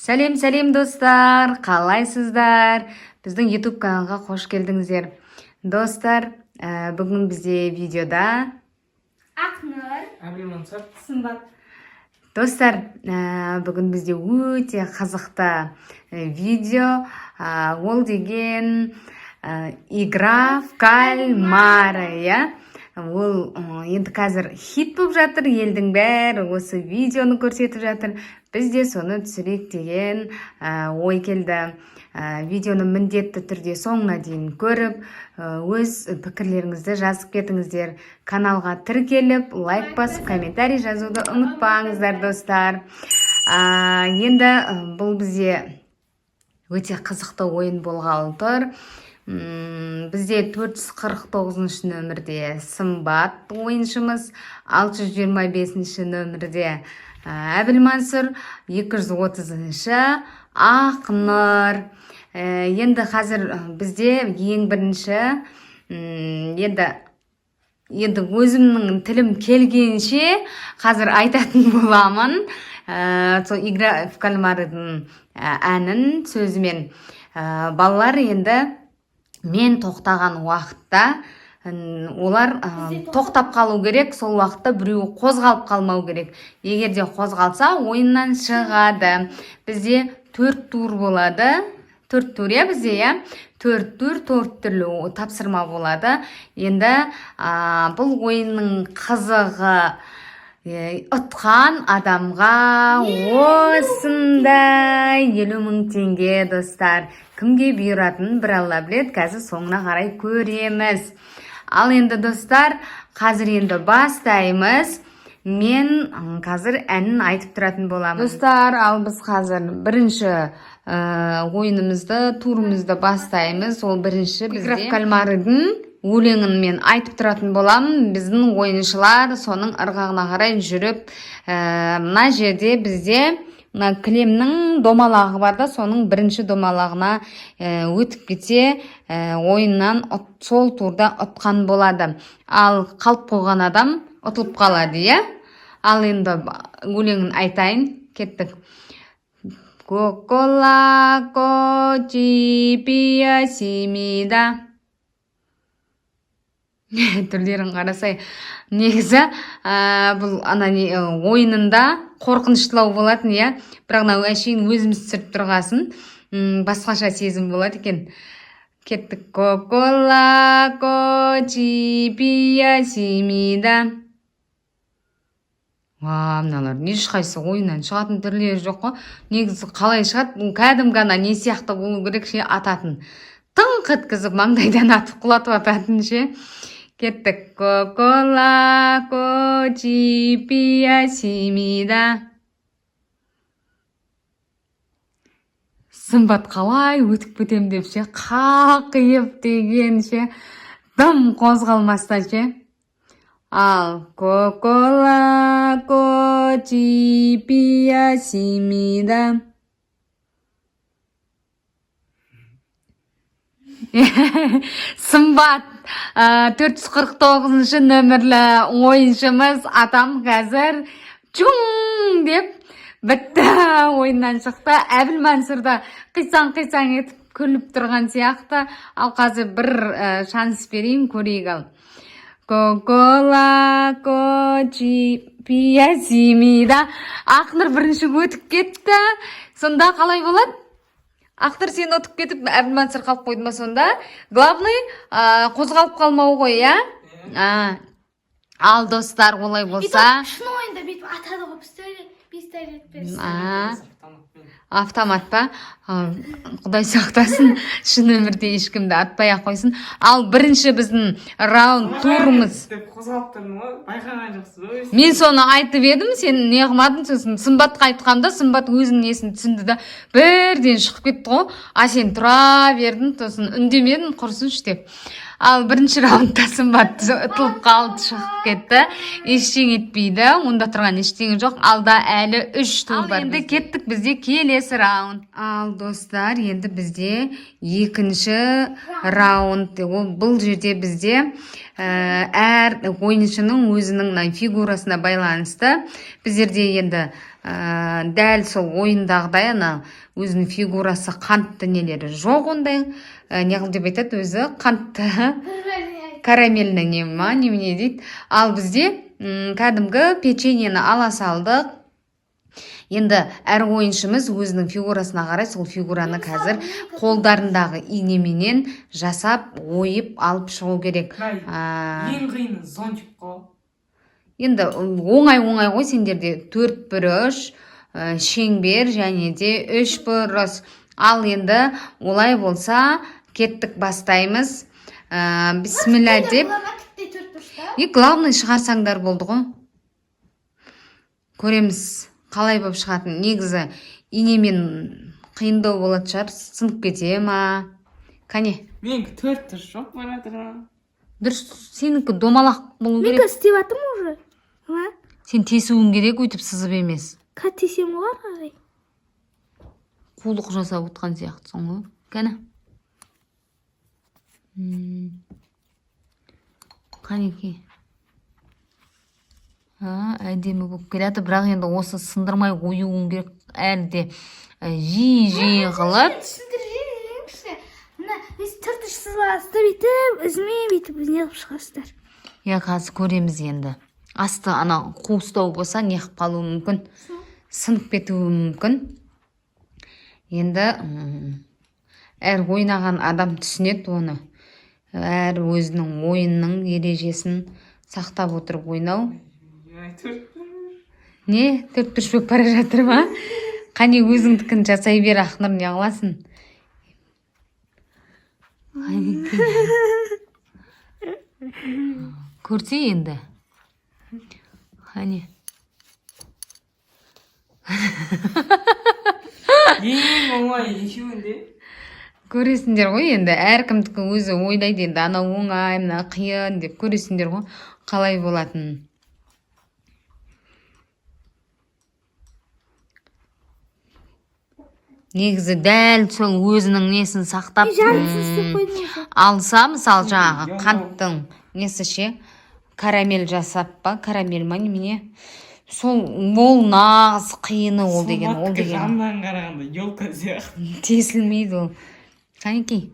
Сәлем достар, қалайсыздар? Біздің YouTube каналға қош келдіңіздер. Достар, бүгін бізде видеода Ақнұр, Әбілмансар, Сымбат. Достар, бүгін бізде өте қызықты видео. Ол деген игра в кальмары, я? Ол енді қазір хит болып жатыр, елдің бәрі осы видеоны көрсетіп жатыр. Бізде соны түсірейік деген ой келді. Видеоны міндетті түрде соңына дейін көріп, өз пікірлеріңізді жазып кетіңіздер. Каналға тіркеліп, лайк басып, комментарий жазуды ұмытпаңыздар, достар. Енді бұл бізде өте қызықты ойын болғалы тұр. Бізде 449 нөмірде Сымбат ойыншымыз, 625 нөмірде Әбілмансұр, 230-шы Ақнұр. Енді қазір бізде ең бірінші, енді өзімнің тілім келгенше қазір айтатын боламын. Сол игра в кальмардың әнін сөзімен. Балалар енді мен тоқтаған уақытта олар тоқтап қалу керек, сол уақытта біреу қозғалып қалмау керек. Егер де қозғалса, ойыннан шығады. Бізде 4 тур болады. 4 тур, бізде, 4 тур, 4 түрлі тапсырма болады. Енді бұл ойынның қызығы ұтқан адамға осындай 50.000 теңге, достар. Кімге бұйыратын бір алла біледі, қазір соңына қарай көреміз. Ал енді, достар, қазір енді бастаймыз. Мен қазір әнін айтып тұратын боламын. Достар, ал біз қазір бірінші ойынымызды, турымызды бастаймыз. Ол бірінші игра в кальмардың өлеңін мен айтып тұратын боламын. Біздің ойыншылар соның ырғағына қарай жүріп, мына жерде бізде кілемнің домалағы бар да, соның бірінші домалағына өтіп кетсе, ойыннан сол турда ұтқан болады. Ал қалып қойған адам ұтылып қалады, Ал енді өлеңін айтайын, кеттік. Кокола кочи пиясимида. Түрлерін қарасай. Негізі, бұл ойынында қорқыныштылау болатын, бірақ әшейін өзіміз түсіріп тұрғасын, басқаша сезім болады екен. Кеттік. Кокола кочи пиясимида. Мыналар ешқайсы ойыннан шығатын түрлері жоқ қой. Негізі қалай шығады? Кәдімгі не сияқты болу керек, ататын. Тыңқ еткізіп, маңдайдан атып құлатып ататын, Кеттік. Кокола кочи пиясимида. Сымбат қалай өтіп кетем деп, қақиып деген, дым қозғалмастан, Ал кокола кочи пиясимида. Сымбат 449 нөмірлі ойыншымыз атам қазір чуң деп бітті, ойыннан шықты. Әбілмансұрда қисаң етіп күліп тұрған сияқты. Ал қазір бір шанс берейін, көрейік ал. Кокола кочи пиясимида. Ақнұр бірінші өтіп кетті. Сонда қалай болады? Ақнұр сен өтіп кетіп, Әбілмансұр қалып қойды ма сонда? Главный қозғалып қалмау ғой, Ал, достар, олай болса... Шын ойында бетіп атады ғой, пистолет берсін. Автомат па? Құдай сақтасын, шын өмірде ешкімді атпай ақ қойсын. Ал бірінші біздің раунд турымыз. қозғалып тұрдың ғой, байқаған жоқсыз. Мен соны айтып едім, сен не қылмадың, сосын Сымбатқа айтқанда, Сымбат өзінің несін түсінді да, бірден шығып кетті ғой. Сен тұра бердің, сосын үндемедің, құрсын деп. Ал бірінші раундта Сымбат ұтылып қалды, шығып кетті. Ештеңе етпейді, онда тұрған ештеңе жоқ. Алда әлі 3 тур бар. Енді кеттік бізде келесі раунд. Ал, достар, енді бізде екінші раунд. Бұл жерде бізде әр ойыншының өзінің мына фигурасына байланысты біздерде енді дәл сол ойындағыдай ана өзінің фигурасы қантты нелері жоқ ондай не қыл деп айтады өзі қантты карамельный не ма немене дейді. Ал бізде кәдімгі печеньені ала салдық. Енді әр ойыншымыз өзінің фигурасына қарай сол фигураны қазір қолдарындағы инеменен жасап, ойып алып шығу керек. ең қиыны зонтик қой. Енді оңай ғой, сендерде 4 бұрыш, шеңбер және де 3 бұрыш. Ал енді олай болса кеттік бастаймыз. Бисмилля деп. И главный шығарсаңдар болды ғой. Көреміз қалай болып шығатын. Негізі инемен қиындау болады шығар, сынып кете ма? Кәне. Менікі 4 тұр жоқ баратыр. Дұрыс, сенікі домалақ болу керек. Мен істеп жатырмын уже. Сен тесуің керек, өйтіп сызып емес. Тесем ғой қарай. Қулық жасап отқан сияқтысың ғой. Кәне. Қанеке. Әдемі болып келеді, бірақ енді осы сындырмай қоюың керек. Әлде жи қылып. Түсіндіріңізші. Мына біз түртіш сызбасты бүйтіп, үзмей бүйтіп не қылып шығарсыздар. Я қазір көреміз енді. Асты ана қуыстау болса не қылып қалуы мүмкін. Сынып кетуі мүмкін. Енді әр ойнаған адам түсінеді оны. Әр өзінің ойынның ережесін сақтап отырып ойнау. Не? 4 бұрыш болып бара жатыр ма? Қане өзіңдікін жасай бер, Ақнұр, не қыласың? Көрсе енді. Қане. ең оңай екеуінде. Көресіңдер ғой енді, әркімдікі өзі ойлайды енді, ана оңай, мына қиын деп көресіңдер ғой, қалай болатынын. Негізі дәл сол өзінің несін сақтап алса, мысалы жаңағы қанттың несі ше, карамель жасап па, карамель ма немене, сол ол нағыз қиыны ол деген. Жаннан қарағанда елка сияқты. Тесілмейді ол. Қанекей.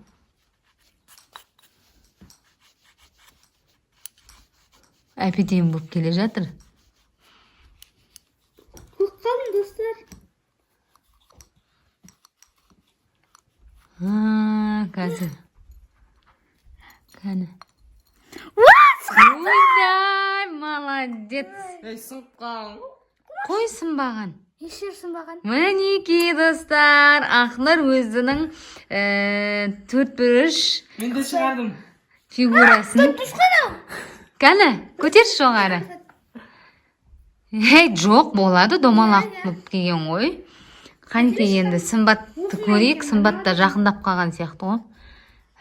Әпетем болып келе жатыр. Құлқалың достар. Қазір. Қане. Ойдай, молодец. Сынған. Қой сынбаған. Ешер сынбаған. Мінеки достар, Ақнұр өзінің 4 бұрыш Мен де шығардым. фигурасын. Кәне, көтерші жоғары. Жоқ болады, домалақ болып келген ғой. Қанеке енді сымбатты көрейік, сымбатта жақындап қалған сияқты ғой.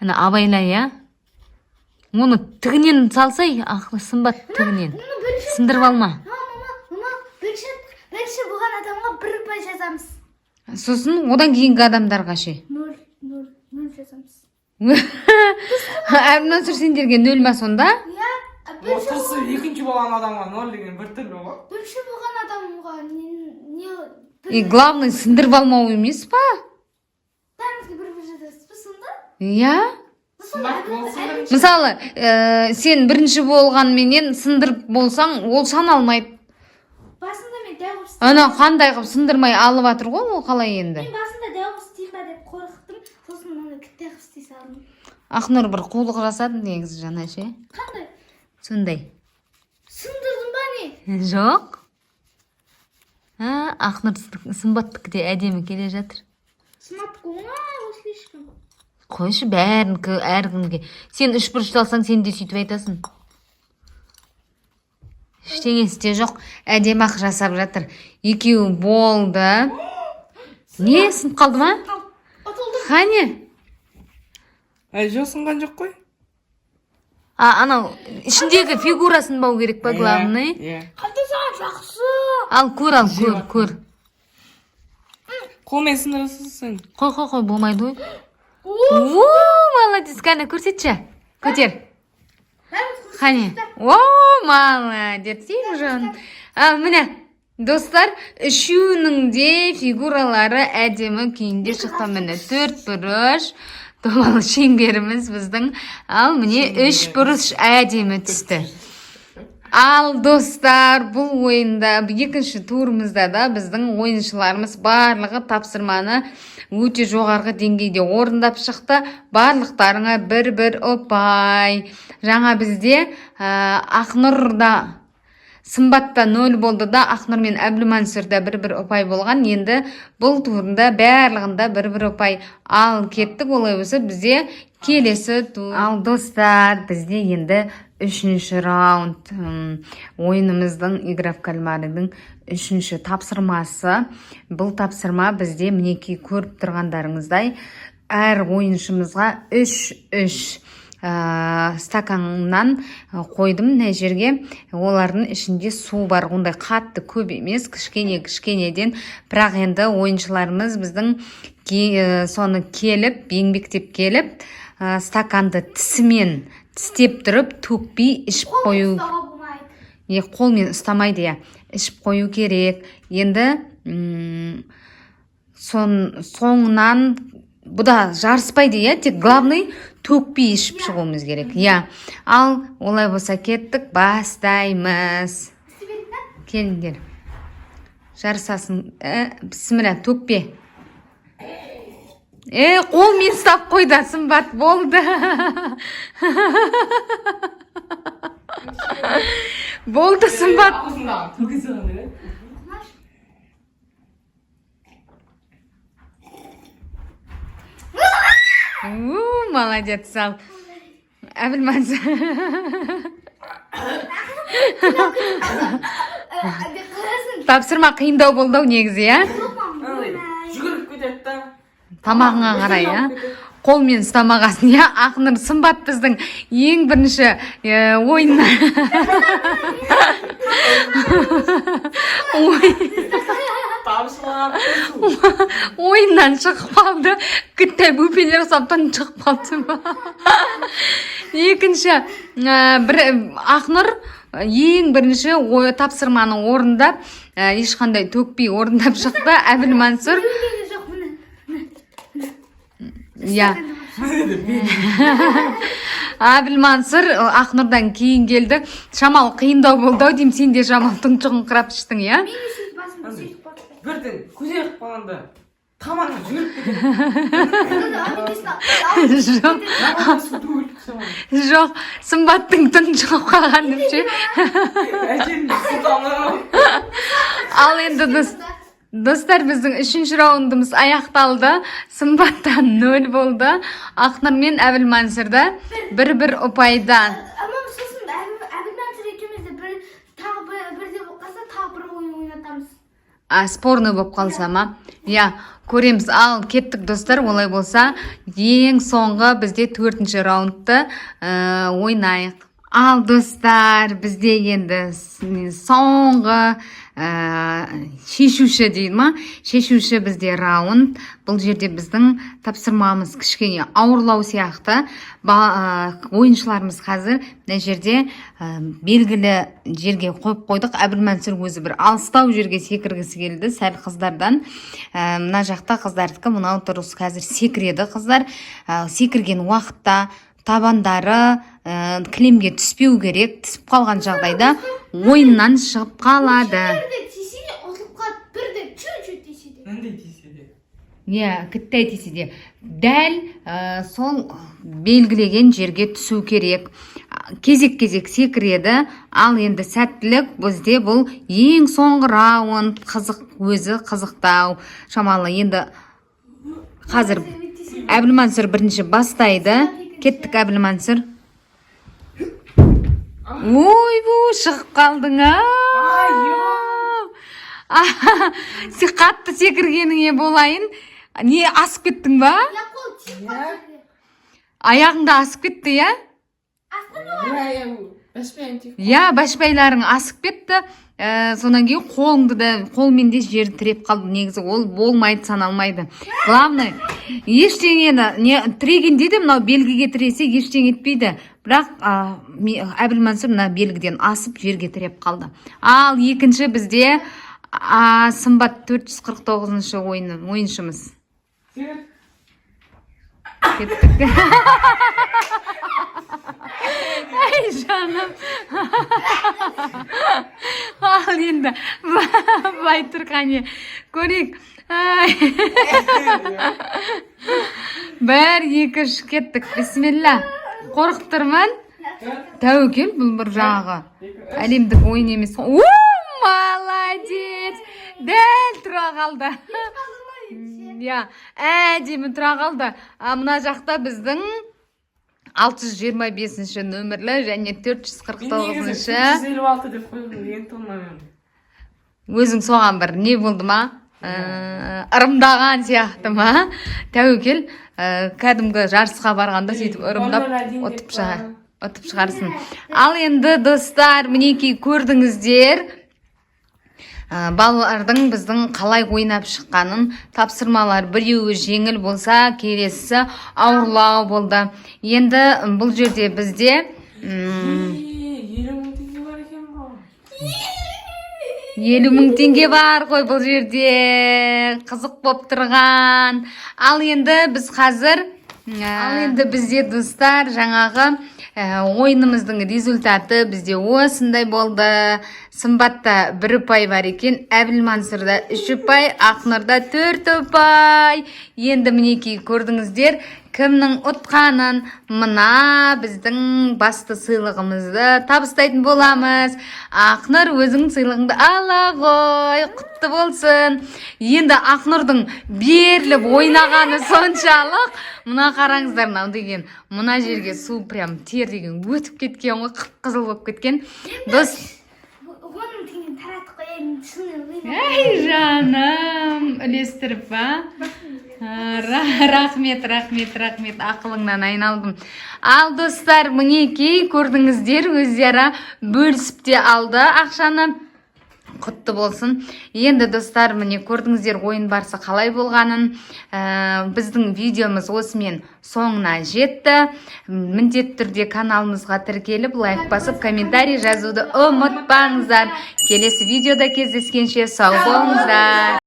Абайлай, я? Оны тігінен салсай, сымбат тігінен. Сындырып алма. Бірінші бұған адамға 1 ұпай жазамыз. Сосын одан кейінгі адамдарға ше. 0 жазамыз. Әрмінен сұр сендерге 0 ма сонда? Ортасы екінші болған адамға 0 деген бір түрлі ғой. Бірінші болған адамға И главный сындырып алмау емес па? бәрімізге 1 жазасыз ба сонда? Иә? Сынақ болсын. Мысалы, сен бірінші болғанменен сындырып болсаң, ол саналмайды. Басында мен дәу қып Ана қандай қып сындырмай алып атыр ғой, ол қалай енді? Мен басында дәу қып істейін ба деп қорықтым, сосын ана кітте қып істей салдым. Ақнұр бір қулық жасады негізі жаңа ше. Қандай? Сондай. Сындырдым ба не? Жоқ. Ақнұр сымбаттық де әдемі келе жатыр. Сыматтық оңай ғой слишком. Қойшы бәрінікі әркімге. Сен 3 бұрыш салсаң, сен де сөйтіп айтасың. Ештеңесі де жоқ, әдемі ақ жасап жатыр. Екеуі болды. Не, сынып қалды ма? Қане? Жоқ, сынған жоқ қой. Анау ішіндегі фигурасын бау керек па, главный? Қандай саған жақсы. Ал көр. Қолмен сындырасың. Қой, болмайды ғой. Молодец, кәне көрсетші. Көтер. Қане. О, молодец, ержан. Міне, достар, үшеуінің де фигуралары әдемі күйінде шықты. Міне, 4 бұрыш, домалы шеңберіміз біздің. Ал міне 3 бұрыш әдемі түсті. Ал достар, бұл ойында, екінші турымызда да біздің ойыншыларымыз барлығы тапсырманы өте жоғарғы деңгейде орындап шықты. Барлықтарыңа бір ұпай. Жаңа бізде Ақнұрда Сымбатта 0 болды да, Ақнұр мен Әбілмансұрда бір ұпай болған. Енді бұл турында барлығында бір ұпай. Ал кеттік, олай өсі бізде келесі тур. Ал достар, бізде енді 3-ші раунд ойынымыздың игра в кальмарының 3-ші тапсырмасы. Бұл тапсырма бізде мінекей көріп тұрғандарыңыздай әр ойыншымызға 3 стаканнан қойдым мына жерге. Олардың ішінде су бар, ондай қатты көп емес, кішкенеден. Бірақ енді ойыншыларымыз біздің соны келіп, еңбектеп келіп, стаканды тісімен тістеп тұрып, төкпей ішіп қою. Қолмен ұстамайды, ішіп қою керек. Енді соңынан бұда жарыспайды, тек главный төкпей ішіп шығуымыз керек. Ал олай болса кеттік, бастаймыз. Келіңдер. Жарысасын. Бісміллә, төкпе. Қолмен ұстап қойды, Сымбат, болды. Болды, Сымбат. Молодец, Сал. Әбілмансыр. Тапсырма қиындау болды негізі, Жүгіріп кетеді. Тамағыңа қарай, қолмен ұстамағасын, Ақнұр, Сымбат біздің ең бірінші ойыннан ойыннан шығып қалды. Күтті бөпелер ұсаптан шығып қалды. Екінші, Ақнұр ең бірінші тапсырманы орындап, ешқандай төкпей орындап шықты. Әбілмансұр Әбілмансыр Ақнұрдан кейін келді. Шамал қиындау болды, дейм, сен де шамал тұншығыңқырап іштің, Бірден көзек қағанда тамағына жүгіріп кетеді. Жоқ, Сымбаттың тұншығып қалған деп ше. Ал енді достар, біздің 3-ші раундымыз аяқталды. Сымбаттан 0 болды. Ақнұр мен Әбілмансырда бір ұпайдан. Ama sosun Әбілмансыр екеумізді бірде болғаса тағы бір ойын ойнатамыз. Спорный болып қалса ма? Көреміз. Ал кеттік достар, олай болса ең соңғы бізде 4-ші раундты ойнайық. Ал достар, бізде енді соңғы шешуші дейді ма? Шешуші бізде раунд. Бұл жерде біздің тапсырмамыз кішкене ауырлау сияқты. Ойыншыларымыз қазір мына жерде белгілі жерге қойып қойдық. Әбілмансыр өзі бір алыстау жерге секіргісі келді, сәл қыздардан. Мына жақта қыздардікі, мынау тұрыс қазір секіреді қыздар. Секірген уақытта табандары кілемге түспеу керек. Түсіп қалған жағдайда ойыннан шығып қалады. Бірде теседе, ұтылып қалып, бірде чүр-чүр теседе. Нәндей теседе? Кіттай теседе. Дәл сол белгілеген жерге түсу керек. Кезек-кезек секіреді. Ал енді сәттілік бізде бұл ең соңғы раунд. Өзі қызықтау. Шамалы енді қазір Әбілмансыр бірінші бастайды. Кеттік, Әбілмансыр. Шығып қалдың, Сен қатты секіргеніңе болайын. Не, асып кеттің ба? Аяғыңда асып кетті, башпайларың асып кетті. Сонан кейін қолмен де жер тіреп қалды. Негізі ол болмайды, саналмайды. Главное, ештеңені тірегенде де мынау белгіге тіресе ештеңе етпейді. бірақ Әбілмансұр мына белгіден асып жерге тіреп қалды. Ал екінші бізде Сымбат 449-шы ойыншымыз. Кеттік. Ай, жаным. Ал енді бай тұрқане көрейік. 1, 2, 3 кеттік. Бисмилла. Қорқып тұрмын. Тәуекел, бұл бір жаңағы әлемдік ойын емес. Молодец. Дәл тұра қалды. Әдемі тұра қалды. Мына жақта біздің 625-ші нөмірлі және 449-ші. 456 деп қойдым, ең тоннамын. Өзің соған бір не болды ма? Ырымдаған сияқты ма? Тәуекел, кәдімгі жарысқа барғанда сөйтіп ырымдап ұтып шығарсын. Ал енді достар, мінекей көрдіңіздер, балалардың біздің қалай ойнап шыққанын. Тапсырмалар біреуі жеңіл болса, келесі ауырлау болды. Енді бұл жерде бізде 50.000 теңге бар ғой бұл жерде. Қызық боп тұрған. Ал енді біз қазір, бізде достар жаңағы ойынымыздың результаты бізде осындай болды. Сымбатта 1 ұпай бар екен, Әбілмансұрда 3 ұпай, Ақнұрда 4 ұпай. Енді мінекей көрдіңіздер, кімнің ұтқанын. Мына біздің басты сыйлығымызды табыстайтын боламыз. Ақнұр, өзің сыйлығыңды ала ғой, құтты болсын. Енді Ақнұрдың беріліп ойнағаны соншалық. Мына қараңыздар, мынау деген, мына жерге су прям тер деген өтіп кеткен ғой, қып-қызыл болып кеткен. Дос, әй жаным, үлестіріп ба? Рахмет, ақылыңнан айналдым. Ал достар, мінекей көрдіңіздер, өздері бөлісіп те алды ақшаны. Құтты болсын. Енді достар, міне көрдіңіздер ойын барысы қалай болғанын. Біздің видеомыз осымен соңына жетті. Міндетті түрде каналымызға тіркеліп, лайк басып, комментарий жазуды ұмытпаңыздар. Келесі видеода кездескенше сау болыңыздар.